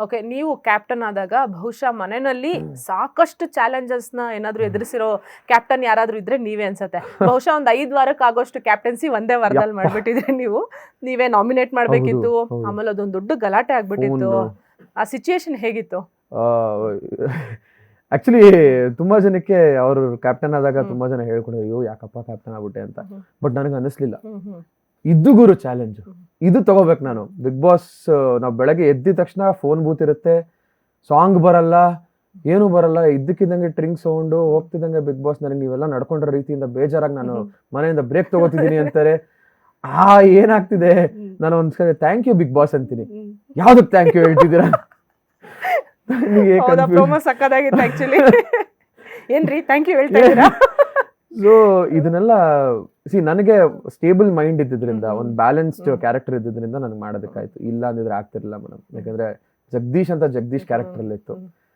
Okay, ನೀವು captain ಆದಾಗ ಬಹುಶಃ ಮನೆಯಲ್ಲಿ ಸಾಕಷ್ಟು ಚಾಲೆಂಜಸ್ ನ ಏನಾದ್ರು ಎದುರಿಸಿರೋ ಕ್ಯಾಪ್ಟನ್ ಯಾರಾದ್ರೂ ಇದ್ರೆ ನೀವೇ ಅನ್ಸತ್ತೆ. ಬಹುಶಃ ಒಂದ್ 5 ವಾರಕ್ಕೆ ಆಗೋಷ್ಟು ಕ್ಯಾಪ್ಟನ್ಸಿ ಒಂದೇ ವಾರದಲ್ಲಿ ಮಾಡ್ಬಿಟ್ಟಿದ್ರೆ ನೀವು. ನೀವೇ ನಾಮಿನೇಟ್ ಮಾಡ್ಬೇಕಿತ್ತು, ಆಮೇಲೆ ಅದೊಂದು ದೊಡ್ಡ ಗಲಾಟೆ ಆಗ್ಬಿಟ್ಟಿತ್ತು. ಆ ಸಿಚುಯೇಷನ್ ಹೇಗಿತ್ತು? ಆಕ್ಚುಲಿ ತುಂಬಾ ಜನಕ್ಕೆ ಅವರು ಕ್ಯಾಪ್ಟನ್ ಆದಾಗ ತುಂಬಾ ಜನ ಹೇಳ್ಕೊಂಡು ಅಯ್ಯೋ ಯಾಕಪ್ಪ ಕ್ಯಾಪ್ಟನ್ ಆಗ್ಬಿಟ್ಟೆ ಅಂತ. ಬಟ್ ನನಗೆ ಅನಿಸ್ಲಿಲ್ಲ, ಇದು ಗುರು ಚಾಲೆಂಜ್, ಇದು ತಗೋಬೇಕು ನಾನು. ಬಿಗ್ ಬಾಸ್ ನಾವು ಬೆಳಗ್ಗೆ ಎದ್ದಿದ ತಕ್ಷಣ ಫೋನ್ ಬೂತ್ ಇರುತ್ತೆ, ಸಾಂಗ್ ಬರಲ್ಲ, ಏನು ಬರಲ್ಲ, ಇದ್ದಕ್ಕಿದ್ದಂಗೆ ಡ್ರಿಂಕ್ ಸೌಂಡು, ಹೋಗ್ತಿದ್ದಂಗೆ ಬಿಗ್ ಬಾಸ್ ನನಗೆ ನೀವೆಲ್ಲ ನಡ್ಕೊಂಡ್ರ ರೀತಿಯಿಂದ ಬೇಜಾರಾಗಿ ನಾನು ಮನೆಯಿಂದ ಬ್ರೇಕ್ ತಗೋತಿದ್ದೀನಿ ಅಂತಾರೆ. ಏನಾಗ್ತಿದೆ, ನಾನು ಒಂದ್ಸರಿ ಥ್ಯಾಂಕ್ ಯು ಬಿಗ್ ಬಾಸ್ ಅಂತೀನಿ, ಯಾವ್ದಕ್ ಥ್ಯಾಂಕ್ ಯು ಹೇಳ್ತಿದ್ದೀರಾ? ಪ್ರೋಮೋ ಸಕ್ಕದಾಗಿತ್ತು ಆಕ್ಚುಲಿ. ಏನ್ರಿ ಥ್ಯಾಂಕ್ ಯು ಹೇಳ್ತಾ ಇದ್ದೀರಾ? ಸೊ ಇದನ್ನೆಲ್ಲ ನನಗೆ ಸ್ಟೇಬಲ್ ಮೈಂಡ್ ಇದ್ದಿದ್ರಿಂದ, ಒಂದು ಬ್ಯಾಲೆನ್ಸ್ಡ್ ಕ್ಯಾರೆಕ್ಟರ್ ಇದ್ದಿದ್ರಿಂದ ನನಗೆ ಮಾಡೋದಕ್ಕಾಯ್ತು. ಇಲ್ಲ ಅಂದಿದ್ರೆ ಆಗ್ತಿರ್ಲಿಲ್ಲ ಮೇಡಮ್. ಯಾಕಂದ್ರೆ ಜಗದೀಶ್ ಕ್ಯಾರೆಕ್ಟರ್ ಅಲ್ಲಿ ಇತ್ತು.